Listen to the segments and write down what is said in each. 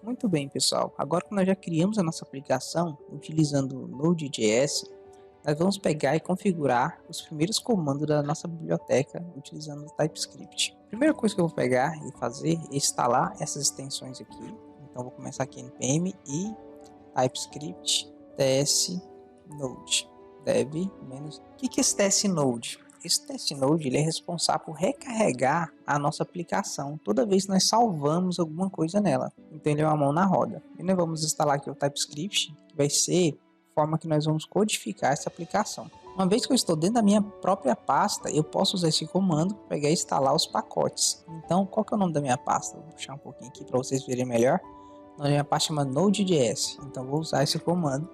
Muito bem, pessoal. Agora que nós já criamos a nossa aplicação utilizando o Node.js, nós vamos pegar e configurar os primeiros comandos da nossa biblioteca utilizando o TypeScript. A primeira coisa que eu vou pegar e fazer é instalar essas extensões aqui. Então vou começar aqui em npm e TypeScript ts node dev menos. O que é esse ts node? Esse test node ele é responsável por recarregar a nossa aplicação toda vez que nós salvamos alguma coisa nela. Então ele é uma mão na roda. E nós vamos instalar aqui o TypeScript, que vai ser a forma que nós vamos codificar essa aplicação. Uma vez que eu estou dentro da minha própria pasta, eu posso usar esse comando para pegar e instalar os pacotes. Então, qual que é o nome da minha pasta? Vou puxar um pouquinho aqui para vocês verem melhor. A minha pasta chama Node.js. Então, vou usar esse comando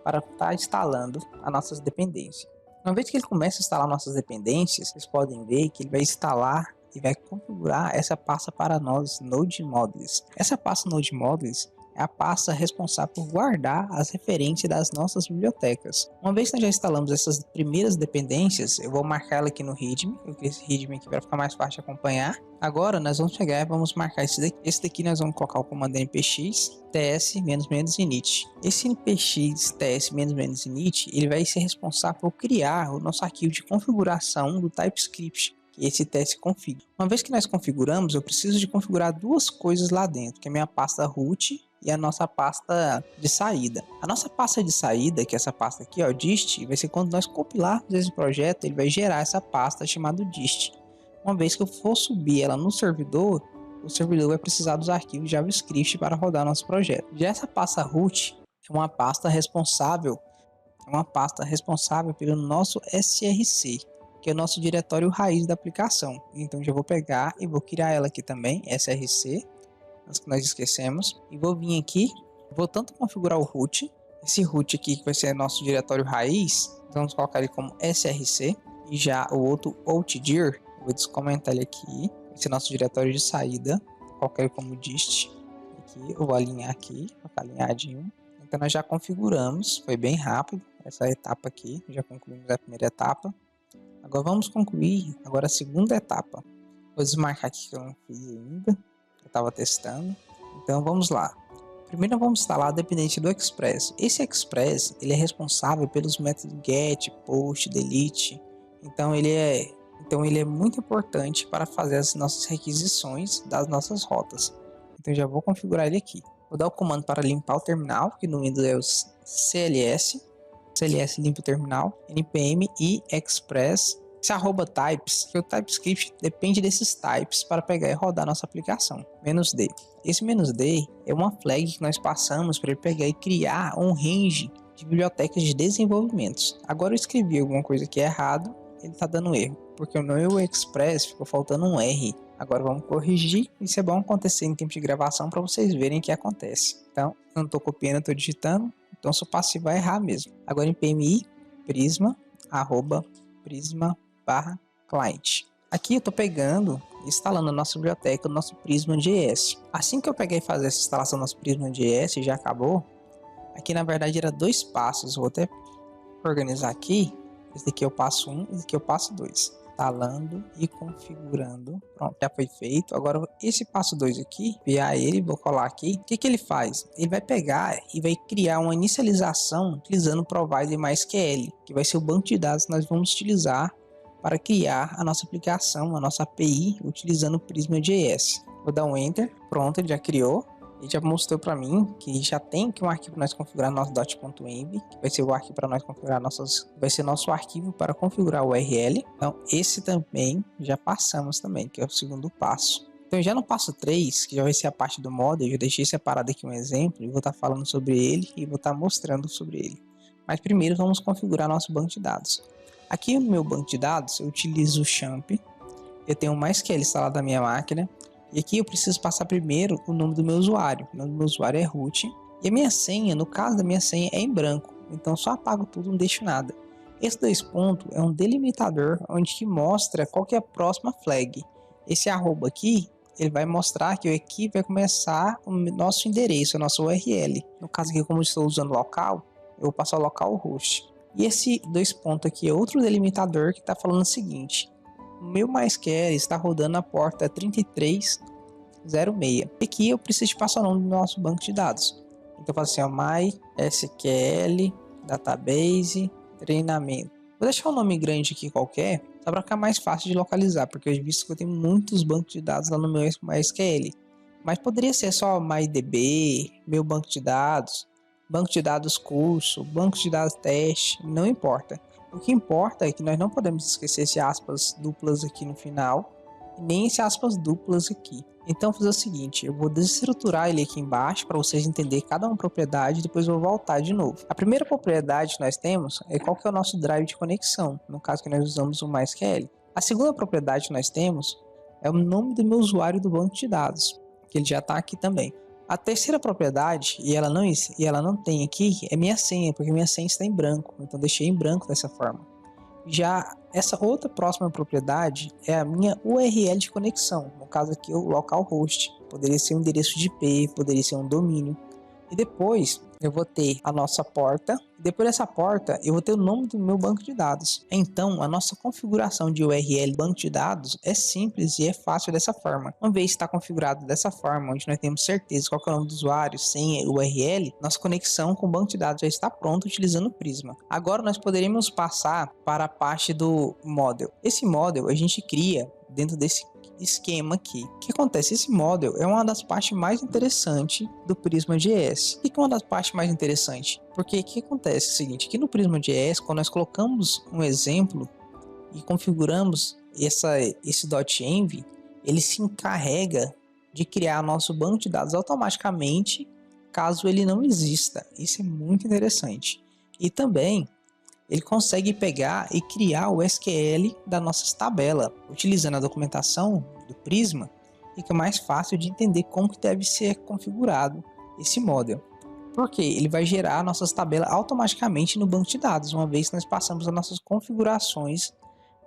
para estar instalando as nossas dependências. Uma vez que ele começa a instalar nossas dependências, vocês podem ver que ele vai instalar e vai configurar essa pasta para nós, Node Modules. Essa pasta Node Modules é a pasta responsável por guardar as referências das nossas bibliotecas. Uma vez que nós já instalamos essas primeiras dependências, eu vou marcar ela aqui no README. Eu criei esse README aqui para ficar mais fácil de acompanhar. Agora nós vamos pegar e vamos marcar esse daqui. Esse daqui nós vamos colocar o comando npx ts-init. Esse npx ts-init ele vai ser responsável por criar o nosso arquivo de configuração do TypeScript. Esse teste config. Uma vez que nós configuramos, eu preciso de configurar duas coisas lá dentro, que é a minha pasta root e a nossa pasta de saída. A nossa pasta de saída, que é essa pasta aqui, ó, dist, vai ser quando nós compilarmos esse projeto, ele vai gerar essa pasta chamada dist. Uma vez que eu for subir ela no servidor, o servidor vai precisar dos arquivos JavaScript para rodar nosso projeto. Já essa pasta root é uma pasta responsável pelo nosso src, que é o nosso diretório raiz da aplicação. Então já vou pegar e vou criar ela aqui também, src, as que nós esquecemos, e vou vir aqui, vou tanto configurar o root, esse root aqui que vai ser nosso diretório raiz, vamos colocar ele como src, e já o outro outdir, vou descomentar ele aqui, vai ser nosso diretório de saída, vou colocar ele como dist, aqui, eu vou alinhar aqui, vou ficar alinhadinho. Então nós já configuramos, foi bem rápido essa etapa aqui, já concluímos a primeira etapa. Agora vamos concluir agora a segunda etapa. Vou desmarcar aqui que eu não fiz ainda. Eu estava testando. Então vamos lá. Primeiro vamos instalar a dependência do Express. Esse Express ele é responsável pelos métodos get, post, delete. Então ele é muito importante para fazer as nossas requisições das nossas rotas. Então já vou configurar ele aqui. Vou dar o comando para limpar o terminal, que no Windows é o cls limpa o terminal, npm e express, esse @types, que o TypeScript depende desses types para pegar e rodar nossa aplicação, "-d". Esse "-d" é uma flag que nós passamos para ele pegar e criar um range de bibliotecas de desenvolvimentos. Agora eu escrevi alguma coisa aqui errado, ele está dando erro, porque no meu express ficou faltando um R. Agora vamos corrigir, isso é bom acontecer em tempo de gravação para vocês verem o que acontece. Então, eu não estou copiando, eu estou digitando. Então, se eu passo vai errar mesmo. Agora em PMI, prisma, @prisma/client. Aqui eu estou pegando e instalando a nossa biblioteca, o nosso Prisma.js. Assim que eu peguei e fazer essa instalação do nosso Prisma.js, já acabou. Aqui na verdade era 2 passos. Vou até organizar aqui. Esse daqui é o passo 1, esse aqui é o passo 2. Instalando e configurando. Pronto, já foi feito. Agora esse passo 2 aqui, copiar ele, vou colar aqui. O que ele faz? Ele vai pegar e vai criar uma inicialização utilizando o provider MySQL, que vai ser o banco de dados que nós vamos utilizar para criar a nossa aplicação, a nossa API, utilizando o Prisma.js. Vou dar um Enter. Pronto, ele já criou. Ele já mostrou para mim que já tem aqui um arquivo para nós configurar nosso .env, que vai ser o arquivo para nós configurar vai ser nosso arquivo para configurar o URL. Então esse também já passamos também, que é o segundo passo. Então já no passo 3, que já vai ser a parte do model, eu já deixei separado aqui um exemplo e vou estar falando sobre ele e vou estar mostrando sobre ele. Mas primeiro vamos configurar nosso banco de dados. Aqui no meu banco de dados eu utilizo o Champ, eu tenho o MySQL instalado na minha máquina. E aqui eu preciso passar primeiro o nome do meu usuário. O nome do meu usuário é root. E a minha senha, no caso da minha senha, é em branco. Então só apago tudo, não deixo nada. Esse 2 pontos é um delimitador onde que mostra qual que é a próxima flag. Esse arroba aqui, ele vai mostrar que aqui vai começar o nosso endereço, a nossa URL. No caso aqui, como eu estou usando local, eu vou passar o localhost. E esse 2 pontos aqui é outro delimitador que está falando o seguinte: o meu MySQL está rodando a porta 33 06. E aqui eu preciso passar o nome do nosso banco de dados. Então eu faço assim, ó, MySQL Database Treinamento. Vou deixar um nome grande aqui qualquer, só para ficar mais fácil de localizar, porque eu visto que eu tenho muitos bancos de dados lá no meu MySQL. Mas poderia ser só MyDB, meu banco de dados curso, banco de dados teste, não importa. O que importa é que nós não podemos esquecer esse aspas duplas aqui no final, nem esse aspas duplas aqui. Então, vou fazer o seguinte, eu vou desestruturar ele aqui embaixo para vocês entenderem cada uma propriedade, depois eu vou voltar de novo. A primeira propriedade que nós temos é qual que é o nosso drive de conexão, no caso que nós usamos o MySQL. A segunda propriedade que nós temos é o nome do meu usuário do banco de dados, que ele já está aqui também. A terceira propriedade, e ela não tem aqui, é minha senha, porque minha senha está em branco, então deixei em branco dessa forma. Já essa outra próxima propriedade é a minha URL de conexão, no caso aqui o localhost, poderia ser um endereço de IP, poderia ser um domínio. E depois eu vou ter a nossa porta, depois dessa porta eu vou ter o nome do meu banco de dados. Então a nossa configuração de URL banco de dados é simples e é fácil dessa forma. Uma vez que está configurado dessa forma, onde nós temos certeza qual é o nome do usuário, senha, URL, nossa conexão com o banco de dados já está pronta utilizando o Prisma. Agora nós poderíamos passar para a parte do model. Esse model a gente cria dentro desse esquema aqui. O que acontece? Esse model é uma das partes mais interessantes do Prisma.js. Por que é uma das partes mais interessantes? Porque o que acontece é o seguinte, aqui no Prisma.js, quando nós colocamos um exemplo e configuramos esse .env, ele se encarrega de criar nosso banco de dados automaticamente, caso ele não exista. Isso é muito interessante. E também ele consegue pegar e criar o SQL das nossas tabelas. Utilizando a documentação do Prisma, fica mais fácil de entender como que deve ser configurado esse model. Porque ele vai gerar nossas tabelas automaticamente no banco de dados, uma vez que nós passamos as nossas configurações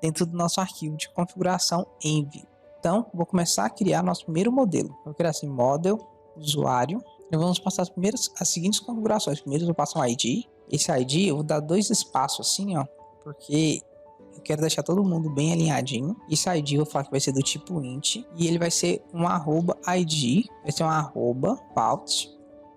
dentro do nosso arquivo de configuração env. Então, vou começar a criar nosso primeiro modelo. Vou criar assim, model, usuário. E vamos passar as seguintes configurações. Primeiro eu passo um ID. Esse ID eu vou dar 2 espaços assim, ó, porque eu quero deixar todo mundo bem alinhadinho. Esse ID eu vou falar que vai ser do tipo int e ele vai ser um @id, vai ser um @default.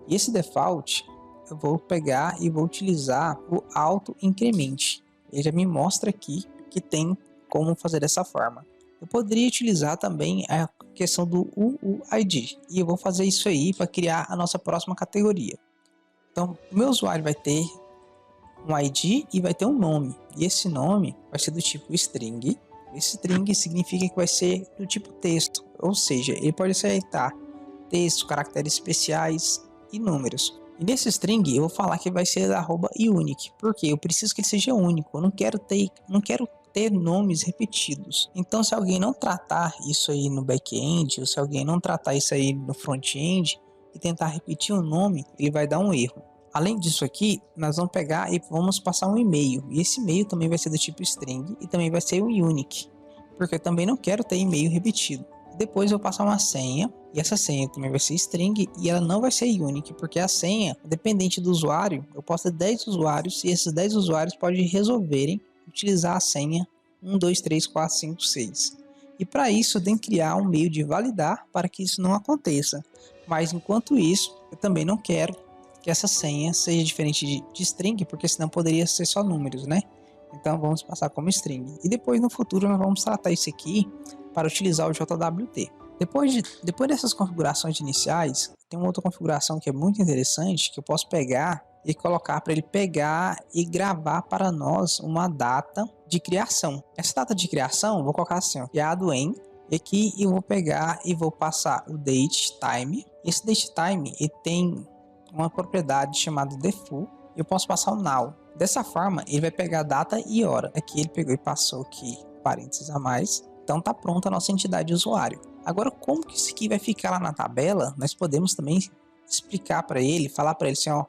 E esse default eu vou pegar e vou utilizar o auto increment. Ele já me mostra aqui que tem como fazer dessa forma. Eu poderia utilizar também a questão do UUID e eu vou fazer isso aí para criar a nossa próxima categoria. Então, o meu usuário vai ter um ID e vai ter um nome. E esse nome vai ser do tipo string. Esse string significa que vai ser do tipo texto. Ou seja, ele pode aceitar texto, caracteres especiais e números. E nesse string eu vou falar que vai ser @unique. Porque eu preciso que ele seja único. Eu não quero ter nomes repetidos. Então, se alguém não tratar isso aí no back-end, ou se alguém não tratar isso aí no front-end, e tentar repetir um nome, ele vai dar um erro. Além disso aqui, nós vamos pegar e vamos passar um e-mail. E esse e-mail também vai ser do tipo string e também vai ser um unique. Porque eu também não quero ter e-mail repetido. Depois eu vou passar uma senha. E essa senha também vai ser string e ela não vai ser unique. Porque a senha, dependente do usuário, eu posso ter 10 usuários e esses 10 usuários podem resolverem utilizar a senha 1, 2, 3, 4, 5, 6. E para isso eu tenho que criar um meio de validar para que isso não aconteça. Mas enquanto isso, eu também não quero que essa senha seja diferente de string, porque senão poderia ser só números, né? Então vamos passar como string. E depois no futuro nós vamos tratar isso aqui para utilizar o JWT. Depois dessas configurações iniciais, tem uma outra configuração que é muito interessante, que eu posso pegar e colocar para ele pegar e gravar para nós uma data de criação. Essa data de criação, vou colocar assim, ó, criado em. E aqui eu vou pegar e vou passar o date time. Esse date time ele tem uma propriedade chamada default. Eu posso passar o now. Dessa forma ele vai pegar a data e hora. Aqui ele pegou e passou aqui parênteses a mais. Então tá pronta a nossa entidade de usuário. Agora como que isso aqui vai ficar lá na tabela? Nós podemos também explicar para ele, falar para ele assim, ó,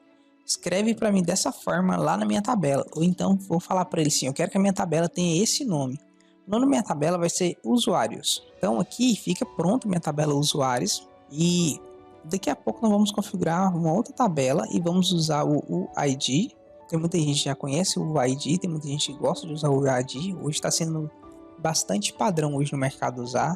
escreve para mim dessa forma lá na minha tabela. Ou então vou falar para ele assim, eu quero que a minha tabela tenha esse nome. O nome da minha tabela vai ser usuários. Então aqui fica pronto minha tabela usuários. E daqui a pouco nós vamos configurar uma outra tabela e vamos usar o UID. Tem muita gente que já conhece o UID, tem muita gente que gosta de usar o UID. Hoje está sendo bastante padrão hoje no mercado usar.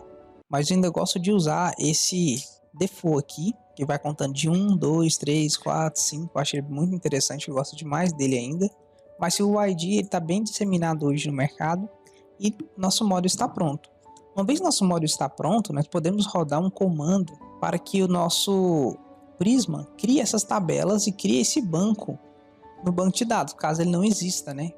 mas eu ainda gosto de usar esse default aqui, que vai contando de 1, 2, 3, 4, 5. Eu acho ele muito interessante, eu gosto demais dele ainda. Mas se o ID está bem disseminado hoje no mercado e nosso módulo está pronto. Uma vez nosso módulo está pronto, nós podemos rodar um comando para que o nosso Prisma crie essas tabelas e crie esse banco no banco de dados, caso ele não exista, né?